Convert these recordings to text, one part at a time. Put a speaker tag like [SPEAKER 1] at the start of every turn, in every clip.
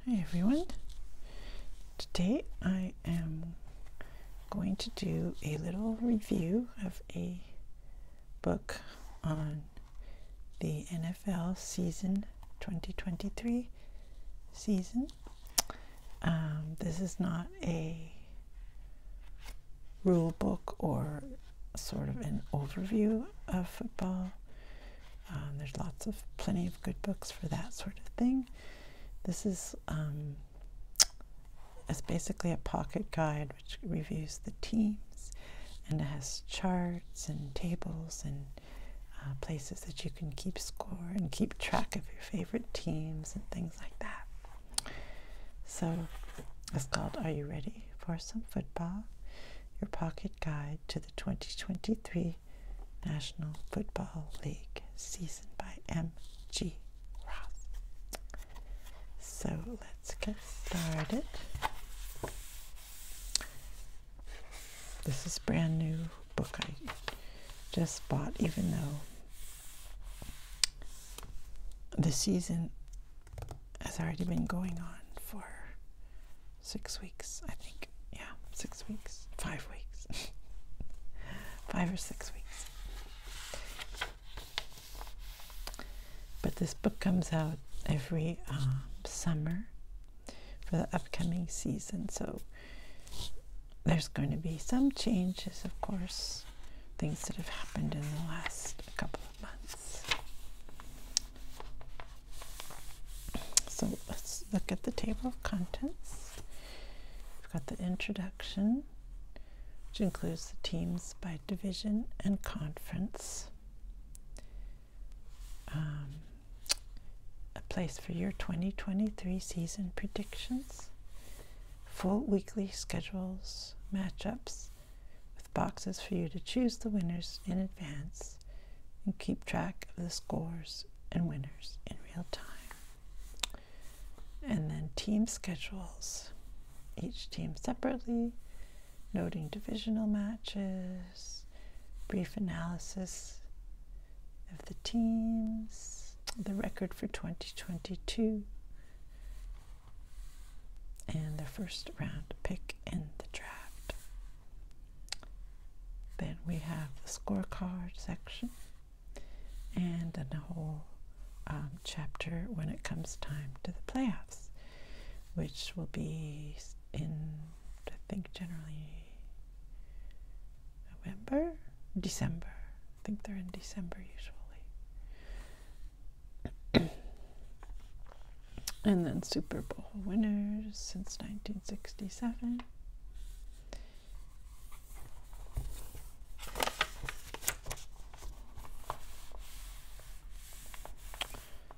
[SPEAKER 1] Hi everyone. Today I am going to do a little review of a book on the NFL season 2023 season. This is not a rule book or sort of an overview of football. There's plenty of good books for that sort of thing. This is it's basically a pocket guide which reviews the teams, and it has charts and tables and places that you can keep score and keep track of your favorite teams and things like that. So it's called Are You Ready for Some Football? Your Pocket Guide to the 2023 National Football League season by M.G. Ross. So let's get started. This is a brand new book I just bought, even though the season has already been going on for 6 weeks, I think. Yeah, 6 weeks, 5 weeks, 5 or 6 weeks. But this book comes out every summer for the upcoming season, so there's going to be some changes, of course, things that have happened in the last couple of months. So let's look at the table of contents. We've got the introduction, which includes the teams by division and conference. A place for your 2023 season predictions. Full weekly schedules, matchups, with boxes for you to choose the winners in advance and keep track of the scores and winners in real time. And then team schedules, each team separately, noting divisional matches, brief analysis of the teams, the record for 2022, and the first round pick in the draft. Then we have the scorecard section and then a whole chapter when it comes time to the playoffs, which will be in, I think, generally November, December. I think they're in December usually. And then Super Bowl winners since 1967.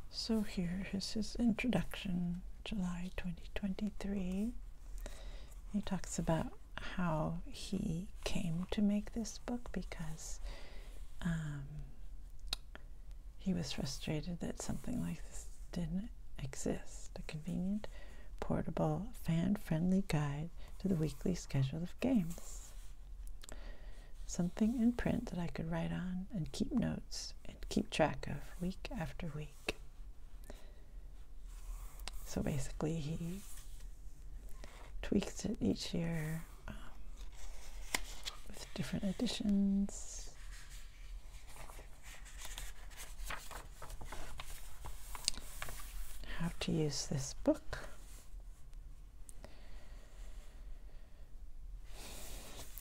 [SPEAKER 1] So here is his introduction, July 2023. He talks about how he came to make this book because he was frustrated that something like this didn't exist, a convenient, portable, fan-friendly guide to the weekly schedule of games. Something in print that I could write on and keep notes and keep track of week after week. So basically he tweaks it each year with different additions. How to use this book.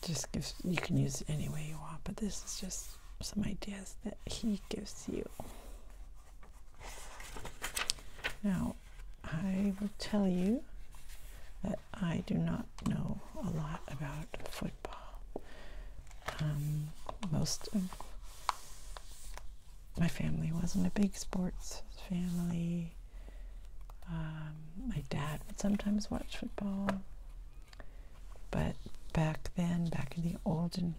[SPEAKER 1] Just gives, you can use it any way you want, but this is just some ideas that he gives you. Now, I will tell you that I do not know a lot about football. Most of my family wasn't a big sports family. My dad would sometimes watch football, but back then, back in the olden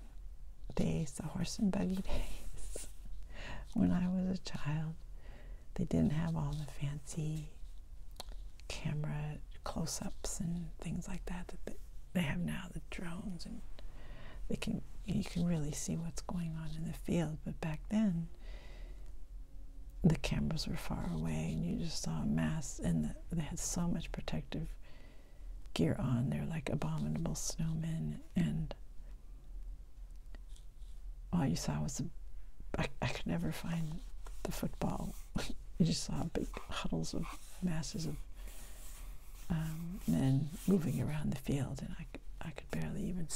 [SPEAKER 1] days, the horse and buggy days, when I was a child, they didn't have all the fancy camera close-ups and things like that they have now, the drones, and you can really see what's going on in the field. But back then, the cameras were far away, and you just saw a mass, and they had so much protective gear on. They're like abominable snowmen, and all you saw was I could never find the football. You just saw big huddles of masses of men moving around the field, and I could barely even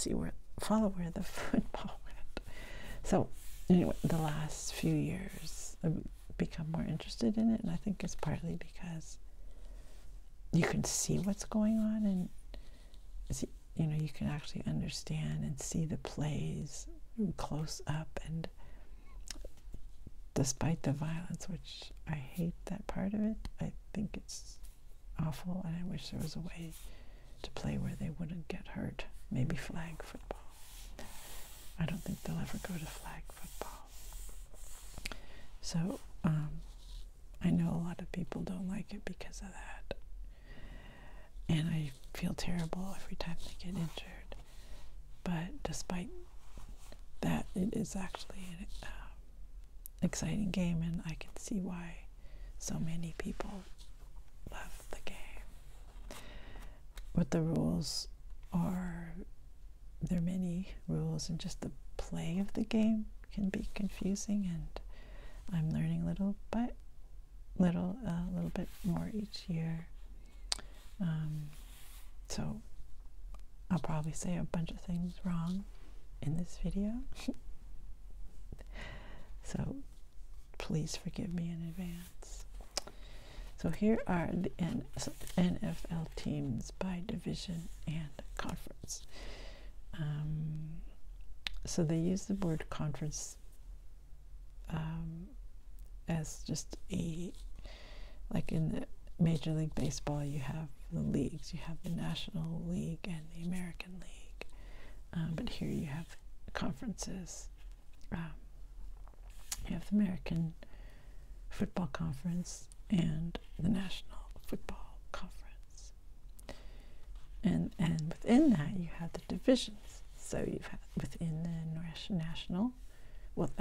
[SPEAKER 1] follow where the football went. So anyway, the last few years I've become more interested in it, and I think it's partly because you can see what's going on, and you can actually understand and see the plays close up, and despite the violence, which I hate that part of it, I think it's awful, and I wish there was a way to play where they wouldn't get hurt. Maybe flag football. I don't think they'll ever go to flag football. So I know a lot of people don't like it because of that, and I feel terrible every time they get injured. But despite that, it is actually an exciting game, and I can see why so many people love the game. What the rules are, there are many rules, and just the play of the game can be confusing, and I'm learning a little bit more each year. So I'll probably say a bunch of things wrong in this video. So please forgive me in advance. So here are the NFL teams by division and conference. So they use the word conference as just like in the Major League Baseball, you have the leagues. You have the National League and the American League. But here you have conferences. You have the American Football Conference and the National Football Conference. And within that, you have the divisions. So you've had within the national, well,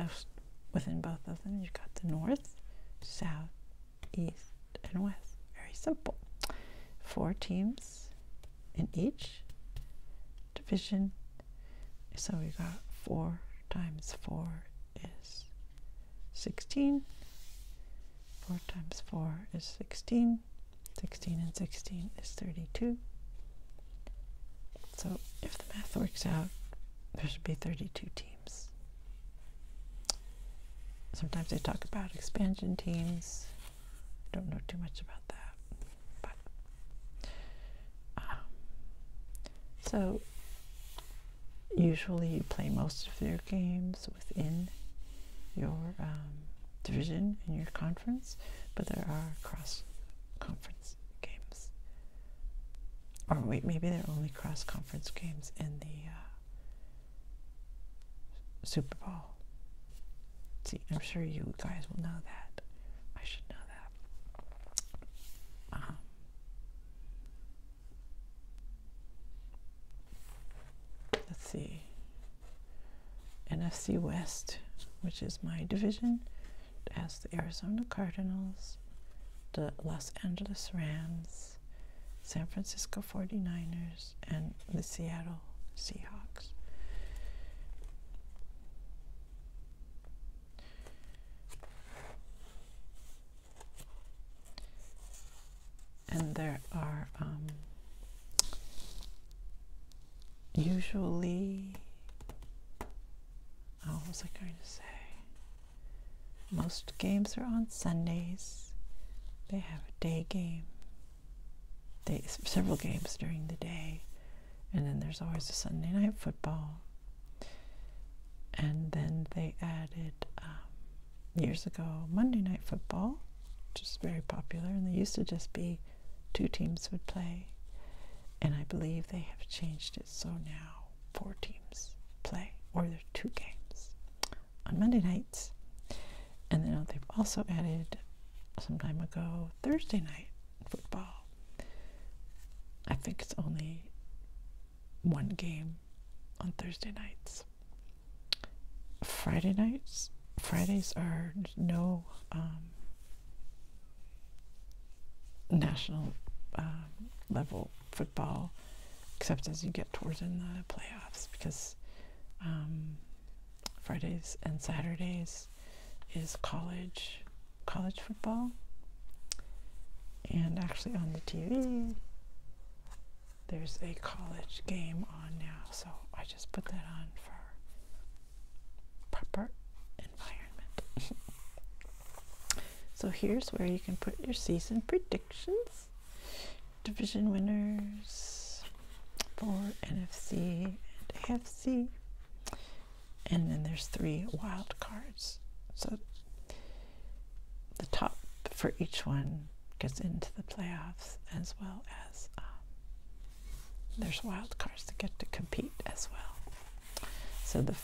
[SPEAKER 1] within both of them, you've got the North, South, East, and West. Very simple. 4 teams in each division. So we got 4 times 4 is 16. 4 times 4 is 16. 16 and 16 is 32. So if the math works out, there should be 32 teams. Sometimes they talk about expansion teams. Don't know too much about that. But so usually you play most of your games within your division in your conference, but there are cross-conference games. Or wait, maybe there are only cross-conference games in the Super Bowl. See, I'm sure you guys will know that. I should know that. Let's see. NFC West, which is my division, has the Arizona Cardinals, the Los Angeles Rams, San Francisco 49ers, and the Seattle Seahawks. And there are usually, what was I going to say? Most games are on Sundays. They have a day game, several games during the day, and then there's always a Sunday night football. And then they added, years ago, Monday night football, which is very popular, and they used to just be 2 teams would play, and I believe they have changed it so now 4 teams play, or there are 2 games on Monday nights. And then they've also added, some time ago, Thursday night football. I think it's only 1 game on Thursday nights. Fridays are no national level football, except as you get towards in the playoffs, because Fridays and Saturdays is college football. And actually on the TV, there's a college game on now, so I just put that on for proper environment. So here's where you can put your season predictions, division winners for NFC and AFC, and then there's 3 wild cards. So the top for each one gets into the playoffs, as well as there's wild cards that get to compete as well. So the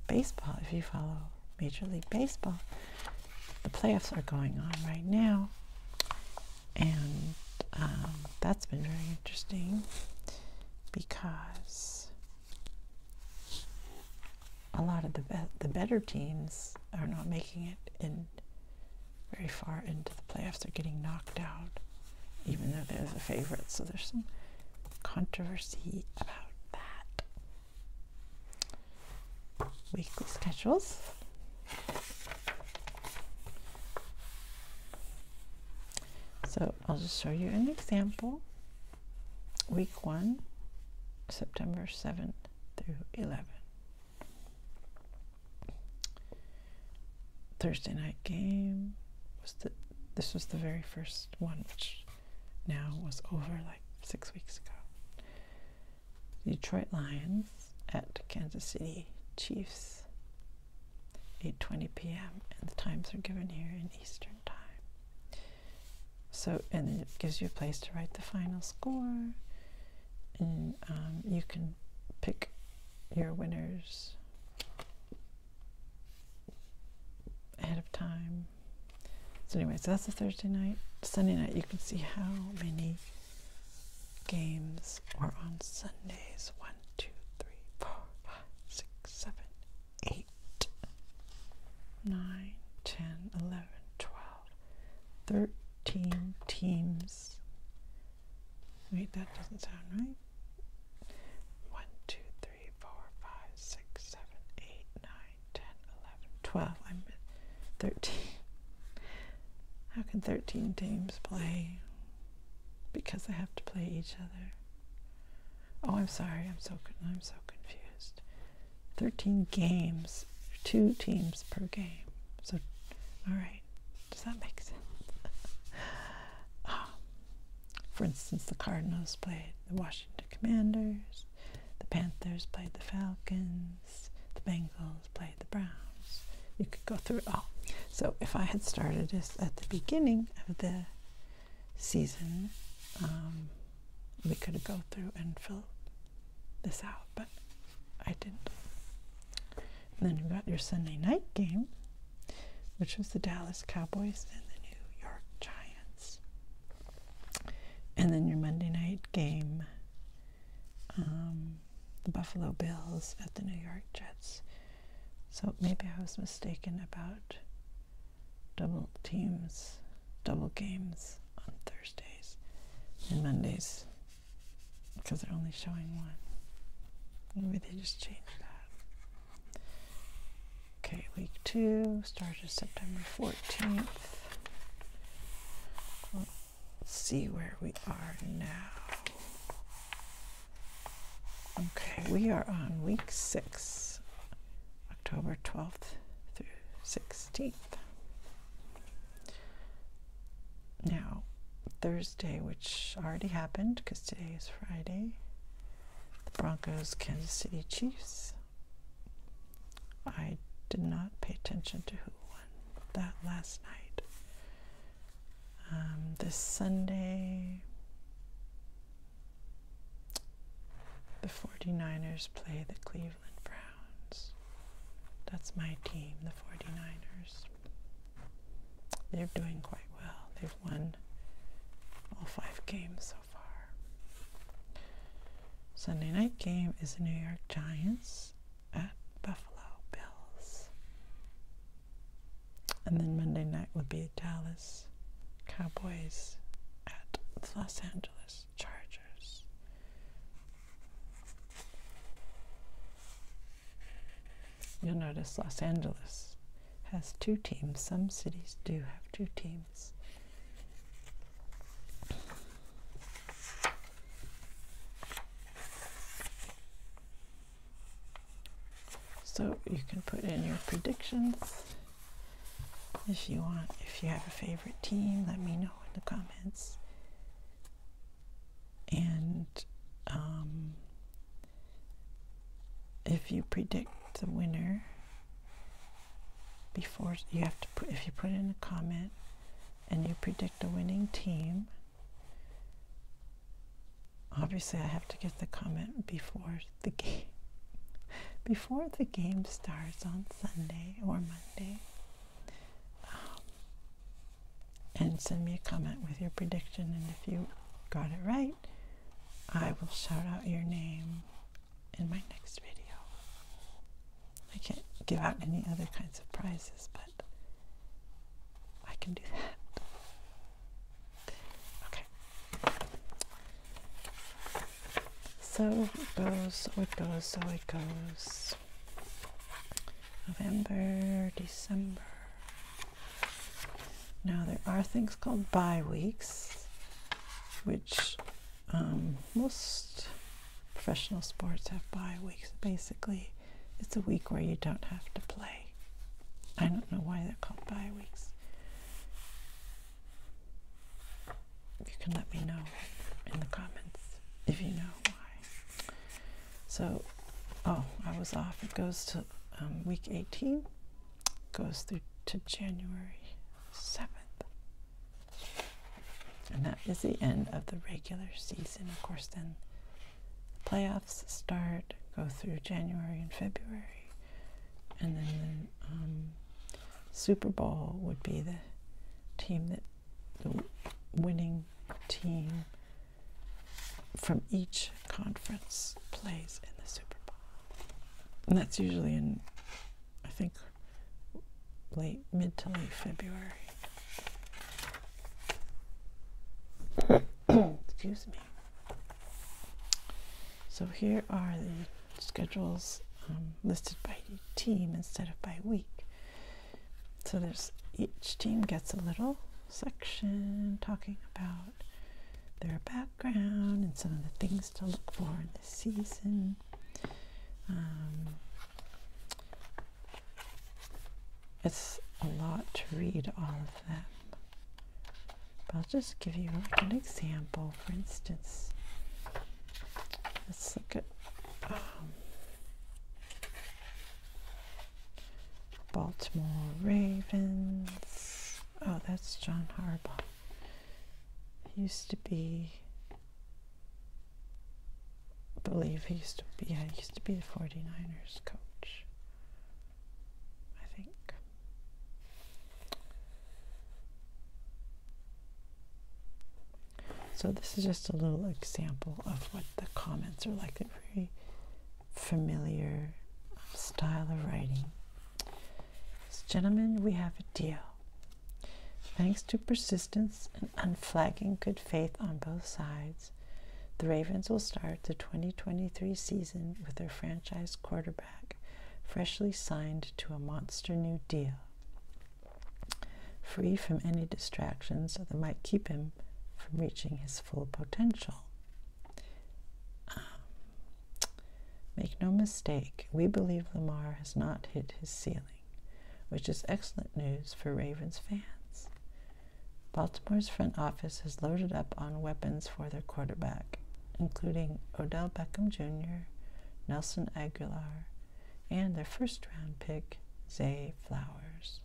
[SPEAKER 1] baseball, if you follow Major League Baseball, the playoffs are going on right now, and that's been very interesting because a lot of the better teams are not making it in very far into the playoffs. They're getting knocked out, even though they're the favorites. So there's some controversy about that. Weekly schedules. So I'll just show you an example. Week 1, September 7th through 11th. Thursday night game was this was the very first one, which now was over like 6 weeks ago. Detroit Lions at Kansas City Chiefs, 8:20 p.m. and the times are given here in Eastern Time. So, and then it gives you a place to write the final score, and you can pick your winners ahead of time. So anyway, so that's the Thursday night. Sunday night, you can see how many games are on Sundays. 1, 2, 3, 4, 5, 6, 7, 8, 9, 10, 11, 12, 13 teams. Wait, that doesn't sound right. 1, 2, 3, 4, 5, 6, 7, 8, 9, 10, 11, 12. I'm 13. How can 13 teams play? Because they have to play each other. Oh, I'm sorry. I'm so confused. 13 games, 2 teams per game. So, all right. Does that make sense? For instance, the Cardinals played the Washington Commanders. The Panthers played the Falcons. The Bengals played the Browns. You could go through it all. So if I had started this at the beginning of the season, we could go through and fill this out, but I didn't. And then you got your Sunday night game, which was the Dallas Cowboys and the New York Giants. And then your Monday night game, the Buffalo Bills at the New York Jets. So maybe I was mistaken about double games on Thursdays and Mondays, because they're only showing one. Maybe they just changed that. Okay, week 2 started September 14th. Let's see where we are now. Okay, we are on week 6, October 12th through 16th. Now, Thursday, which already happened because today is Friday, the Broncos, Kansas City Chiefs. I did not pay attention to who won that last night. This Sunday, the 49ers play the Cleveland Browns. That's my team, the 49ers. They're doing quite well. They've won all 5 games so far. Sunday night game is the New York Giants at Buffalo Bills. And then Monday night would be Dallas Cowboys with Los Angeles Chargers. You'll notice Los Angeles has 2 teams. Some cities do have 2 teams. So you can put in your predictions if you want. If you have a favorite team, let me know in the comments. And if you predict the winner before, you have to put, if you put in a comment and you predict a winning team, obviously I have to get the comment before the game. Before the game starts on Sunday or Monday, and send me a comment with your prediction, and if you got it right, I will shout out your name in my next video. I can't give out any other kinds of prizes, but I can do that. Okay. So it goes, so it goes, so it goes. November, December. Now there are things called bye weeks, which most professional sports have bye weeks. Basically, it's a week where you don't have to play. I don't know why they're called bye weeks. You can let me know in the comments if you know why. So, oh, I was off. It goes to week 18, goes through to January 7th. And that is the end of the regular season. Of course, then playoffs start, go through January and February. And then the Super Bowl would be the team that, the winning team from each conference plays in the Super Bowl. And that's usually in, I think, mid to late February. Excuse me. So here are the schedules listed by team instead of by week. So there's, each team gets a little section talking about their background and some of the things to look for in the season. It's a lot to read all of them. But I'll just give you like an example. For instance, let's look at Baltimore Ravens. Oh, that's John Harbaugh. He used to be, I believe he used to be, yeah, he used to be the 49ers coach, I think. So this is just a little example of what the comments are like. A very familiar style of writing. Gentlemen, we have a deal. Thanks to persistence and unflagging good faith on both sides, the Ravens will start the 2023 season with their franchise quarterback freshly signed to a monster new deal, free from any distractions that might keep him from reaching his full potential. Make no mistake, we believe Lamar has not hit his ceiling, which is excellent news for Ravens fans. Baltimore's front office has loaded up on weapons for their quarterback, including Odell Beckham Jr., Nelson Aguilar, and their first-round pick, Zay Flowers.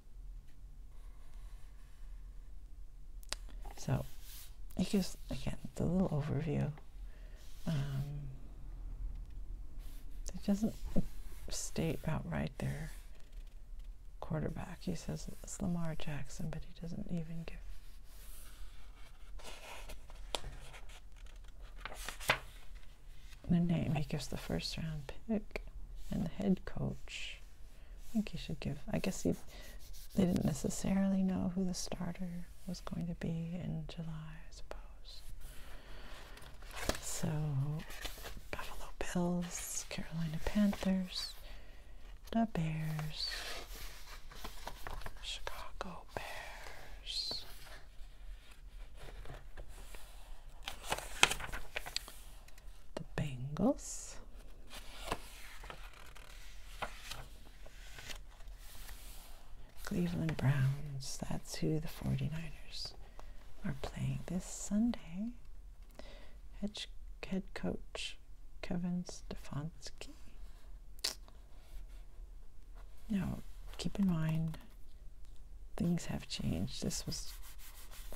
[SPEAKER 1] So, it gives, again, the little overview. It doesn't state outright their quarterback. He says it's Lamar Jackson, but he doesn't even give the name. He gives the first round pick and the head coach. I think he should give, I guess they didn't necessarily know who the starter was going to be in July, I suppose. So, Buffalo Bills, Carolina Panthers, the Bears, Chicago Bears, the Bengals, Cleveland Browns. That's who the 49ers are playing this Sunday. Head coach Kevin Stefanski. Now, keep in mind, things have changed.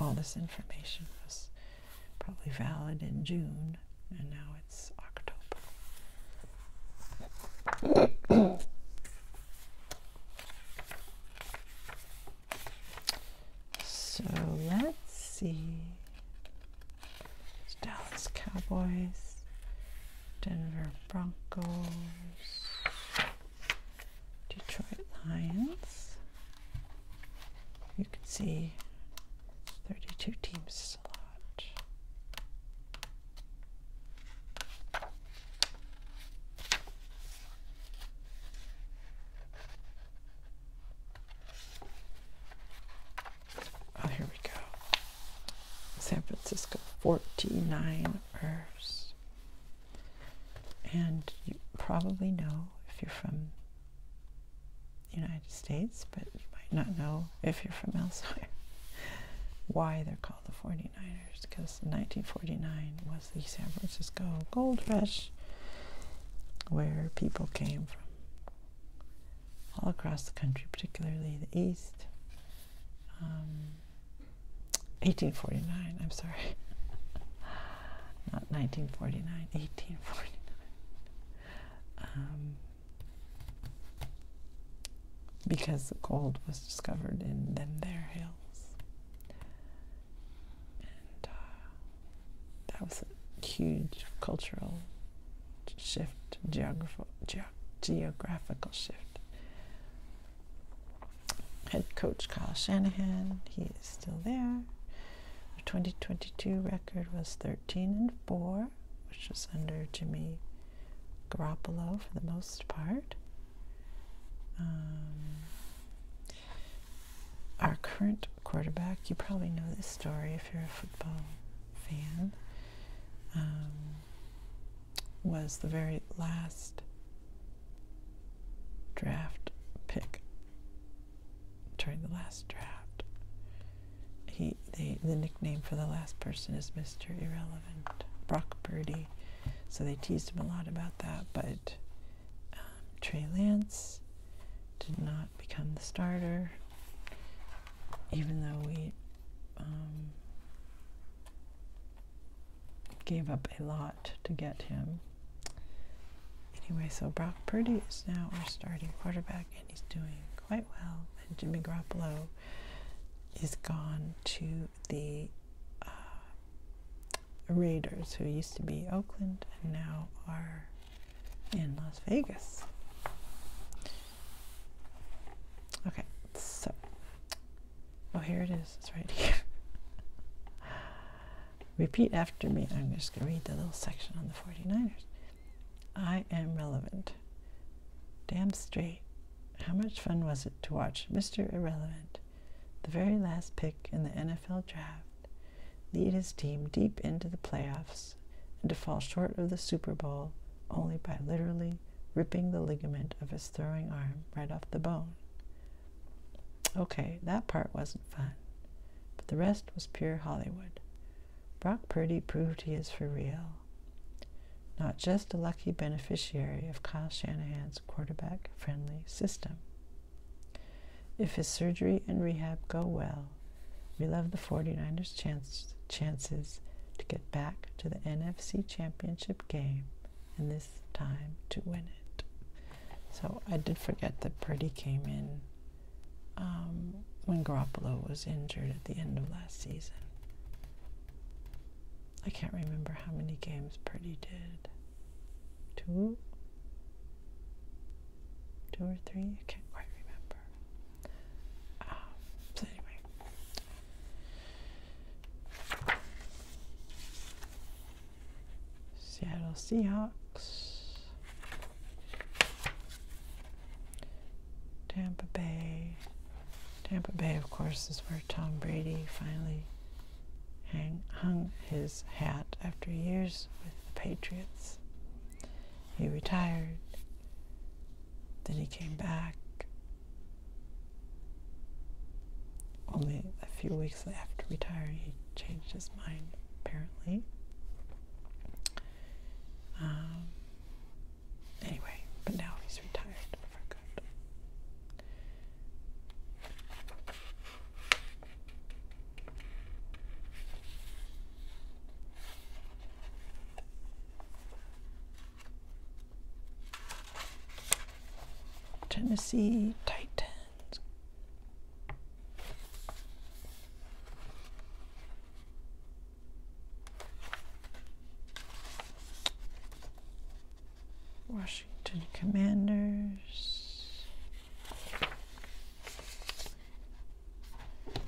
[SPEAKER 1] All this information was probably valid in June, and now it's October. So let's see. It's Dallas Cowboys, Denver Broncos, Detroit Lions. You can see 32 teams is a lot. Oh, here we go. San Francisco 49ers. And you probably know if you're from the United States, but you might not know if you're from elsewhere why they're called the 49ers, because 1949 was the San Francisco Gold Rush, where people came from all across the country, particularly the East. 1849, I'm sorry. Not 1949, 1849. Because the gold was discovered in them there hills. And that was a huge cultural shift, geographical shift. Head coach Kyle Shanahan, he is still there. The 2022 record was 13-4, which was under Jimmy Garoppolo for the most part. Our current quarterback, you probably know this story if you're a football fan, was the very last draft pick during the last draft. The nickname for the last person is Mr. Irrelevant, Brock Purdy. So they teased him a lot about that, but Trey Lance did not become the starter, even though we gave up a lot to get him. Anyway, so Brock Purdy is now our starting quarterback, and he's doing quite well. And Jimmy Garoppolo is gone to the Raiders, who used to be Oakland and now are in Las Vegas. Okay, so, here it is. It's right here. Repeat after me. I'm just going to read the little section on the 49ers. I am relevant. Damn straight. How much fun was it to watch Mr. Irrelevant, the very last pick in the NFL draft, lead his team deep into the playoffs and to fall short of the Super Bowl only by literally ripping the ligament of his throwing arm right off the bone. Okay, that part wasn't fun, but the rest was pure Hollywood. Brock Purdy proved he is for real. Not just a lucky beneficiary of Kyle Shanahan's quarterback-friendly system. If his surgery and rehab go well, we love the 49ers' chances to get back to the NFC Championship game, and this time to win it. So I did forget that Purdy came in when Garoppolo was injured at the end of last season. I can't remember how many games Purdy did. 2 or 3? I can't quite remember. So anyway. Seahawks. Tampa Bay. Tampa Bay, of course, is where Tom Brady finally hung his hat after years with the Patriots. He retired, then he came back. Only a few weeks after retiring, he changed his mind, apparently. Anyway, but now he's retired for good. Tennessee Titans. Washington Commanders.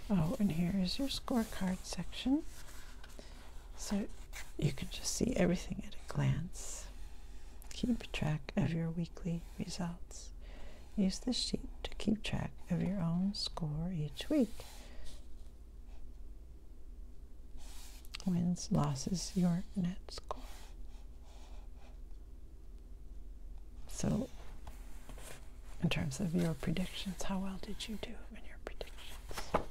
[SPEAKER 1] Oh, and here is your scorecard section. So you can just see everything at a glance. Keep track of your weekly results. Use the sheet to keep track of your own score each week. Wins, losses, your net score. So, in terms of your predictions, how well did you do in your predictions?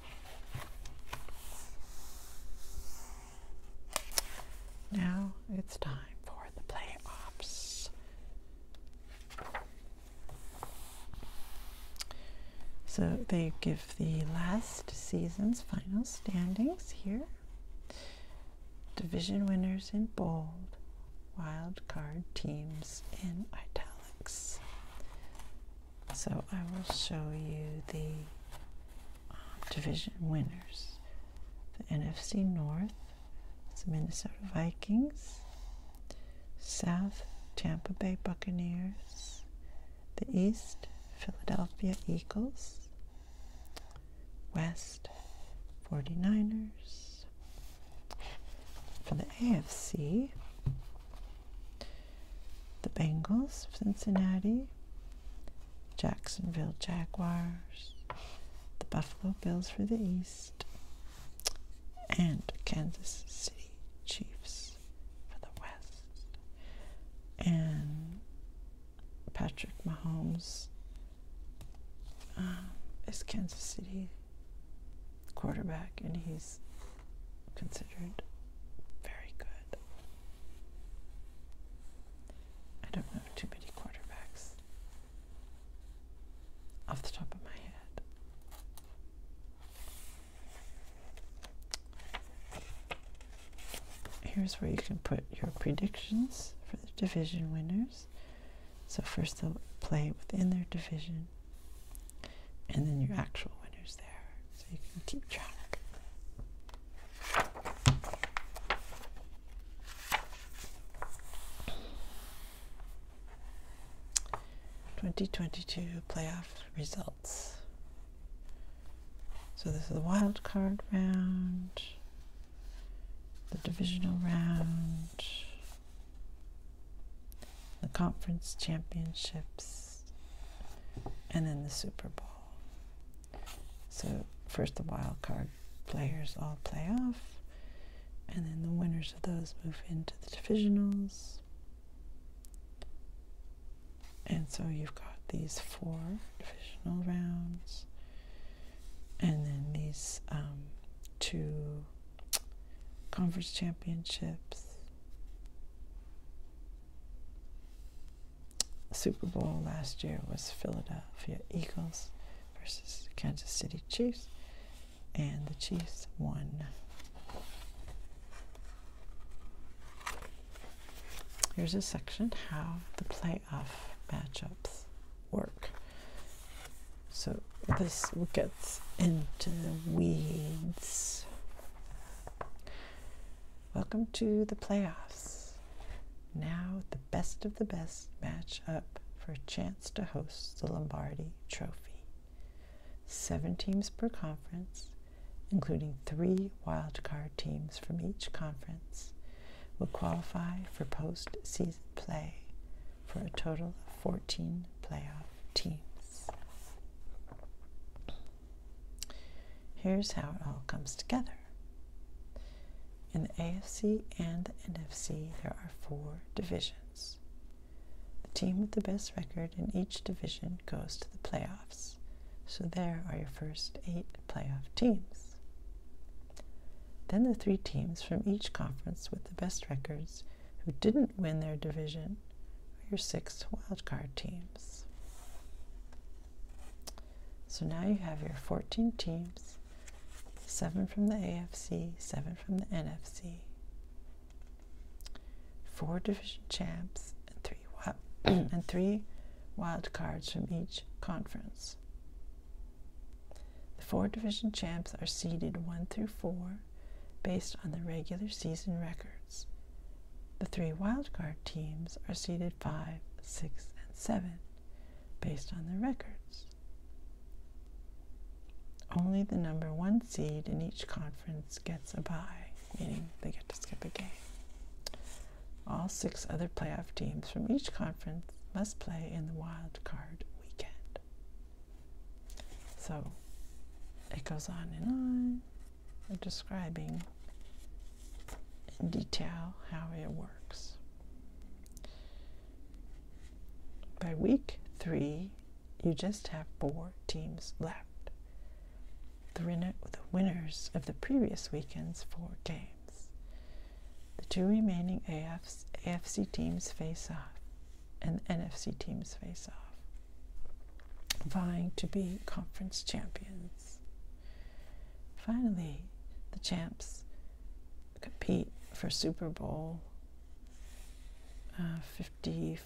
[SPEAKER 1] Now it's time for the playoffs. So they give the last season's final standings here. Division winners in bold, wild card teams in italics. So I will show you the division winners. The NFC North is Minnesota Vikings, South Tampa Bay Buccaneers, the East Philadelphia Eagles, West 49ers. For the AFC, the Bengals of Cincinnati, Jacksonville Jaguars, the Buffalo Bills for the East, and Kansas City Chiefs for the West. And Patrick Mahomes is Kansas City quarterback, and he's considered very good. I don't know too many quarterbacks off the top of my head. Here's where you can put your predictions for the division winners. So first they'll play within their division, and then your actual winners there, so you can keep track. '22 playoff results. So this is the wild card round, the divisional round, the conference championships, and then the Super Bowl. So first the wild card players all play off, and then the winners of those move into the divisionals. And so you've got these 4 divisional rounds, and then these 2 conference championships. The Super Bowl last year was Philadelphia Eagles versus Kansas City Chiefs, and the Chiefs won. Here's a section how the playoff matchups work. So this gets into the weeds. Welcome to the playoffs. Now the best of the best match up for a chance to host the Lombardi Trophy. 7 teams per conference, including 3 wildcard teams from each conference, will qualify for postseason play for a total of 14 playoff teams. Here's how it all comes together. In the AFC and the NFC, there are 4 divisions. The team with the best record in each division goes to the playoffs. So there are your first 8 playoff teams. Then the 3 teams from each conference with the best records who didn't win their division are your 6 wildcard teams. So now you have your 14 teams, 7 from the AFC, 7 from the NFC, 4 division champs, and 3 wild cards from each conference. The 4 division champs are seeded 1 through 4 based on the regular season records. The 3 wildcard teams are seeded 5, 6, and 7 based on their records. Only the number 1 seed in each conference gets a bye, meaning they get to skip a game. All 6 other playoff teams from each conference must play in the wild card weekend. So it goes on and on, describing in detail how it works. By week 3, you just have 4 teams left. The winners of the previous weekend's 4 games. The 2 remaining AFC teams face off, and the NFC teams face off, vying to be conference champions. Finally, the champs compete for Super Bowl 58,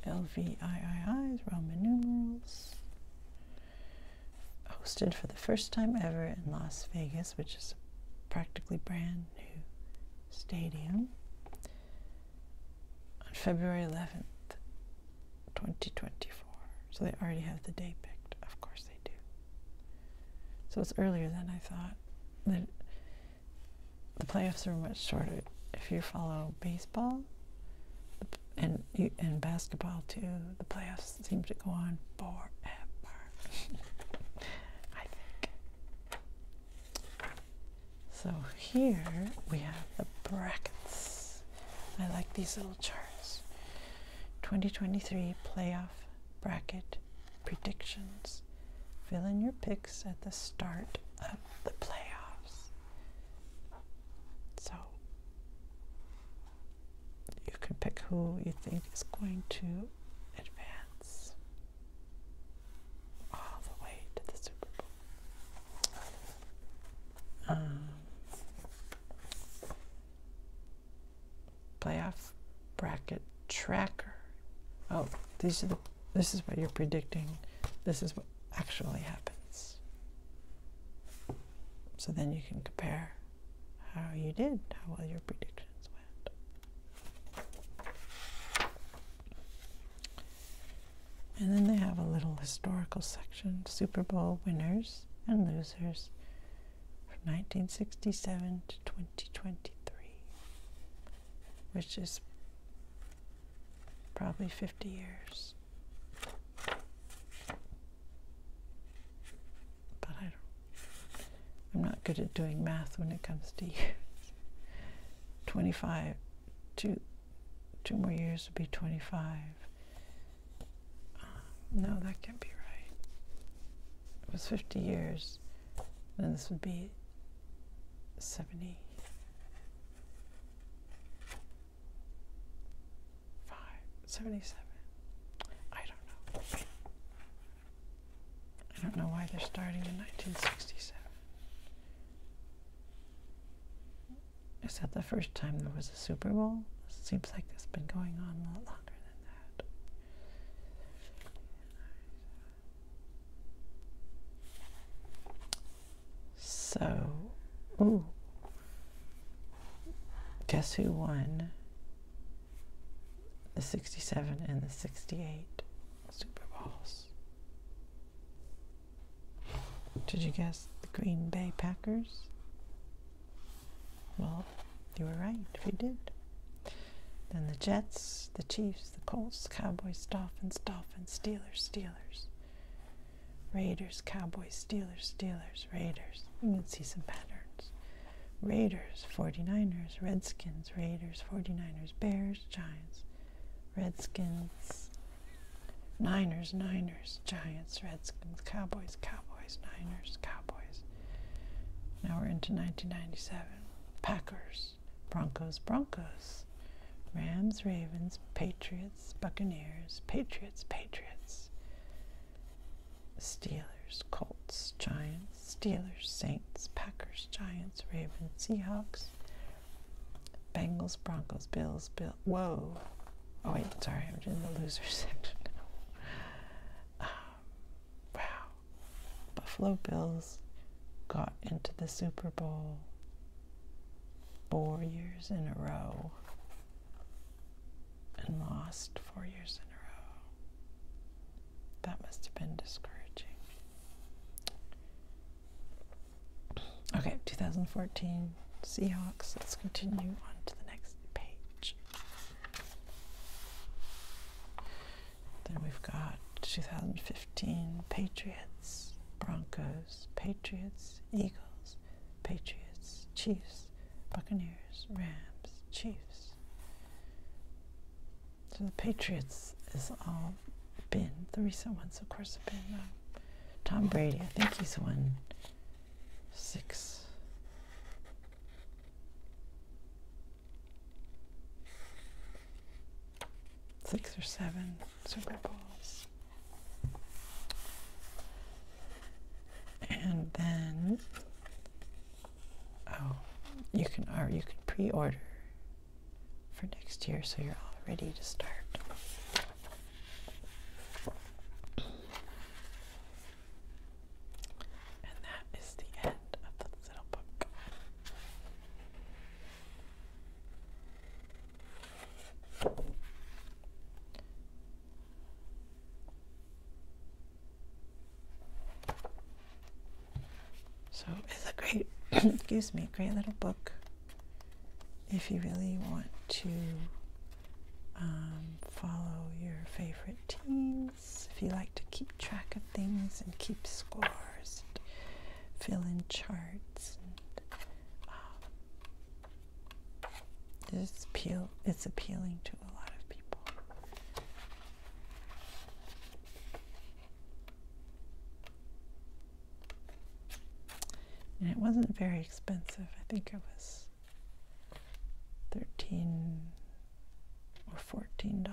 [SPEAKER 1] LVIIIs, Roman numerals, hosted for the first time ever in Las Vegas, which is a practically brand new stadium, on February 11th, 2024. So they already have the day picked. Of course they do. So it's earlier than I thought. The playoffs are much shorter. If you follow baseball and basketball too, the playoffs seem to go on forever. I think. So here we have the brackets. I like these little charts. 2023 playoff bracket predictions. Fill in your picks at the start of the playoffs. So you can pick who you think is going to advance all the way to the Super Bowl. Playoff bracket tracker. Oh, this is what you're predicting. This is what actually happens. So then you can compare how you did, how well your predictions went. And then they have a little historical section, Super Bowl winners and losers from 1967 to 2023, which is probably 50 years. But I'm not good at doing math when it comes to years. 25, two more years would be 25. No, that can't be right. It was 50 years, then this would be 75, 77. I don't know. I don't know why they're starting in 1967. Is that the first time there was a Super Bowl? It seems like it's been going on a lot longer than that. So, guess who won the 67 and the 68 Super Bowls? Did you guess the Green Bay Packers? You were right if you did. Then the Jets, the Chiefs, the Colts, Cowboys, Dolphins, Steelers, Raiders, Cowboys, Steelers, Raiders. You can see some patterns. Raiders, 49ers, Redskins, Raiders, 49ers, Bears, Giants, Redskins, Niners, Giants, Redskins, Cowboys, Niners, Cowboys. Now we're into 1997. Packers, Broncos, Rams, Ravens, Patriots, Buccaneers, Patriots, Steelers, Colts, Giants, Steelers, Saints, Packers, Giants, Ravens, Seahawks, Bengals, Broncos, Bills, whoa. Oh wait, sorry, I'm in the loser section now. Wow. Buffalo Bills got into the Super Bowl 4 years in a row and lost 4 years in a row. That must have been discouraging. Okay, 2014 Seahawks. Let's continue on to the next page. Then we've got 2015 Patriots, Broncos, Patriots, Eagles, Patriots, Chiefs, Buccaneers, Rams, Chiefs. So the Patriots has all been, the recent ones of course have been Tom Brady. I think he's won 6 or 7 Super Bowls. And then you can pre-order for next year, so you're all ready to start. And that is the end of the little book. So it's a great, excuse me, great little book if you really want to follow your favorite teams, if you like to keep track of things and keep scores, and fill in charts, and it's appealing to a lot of people. And it wasn't very expensive. I think it was $13 or $14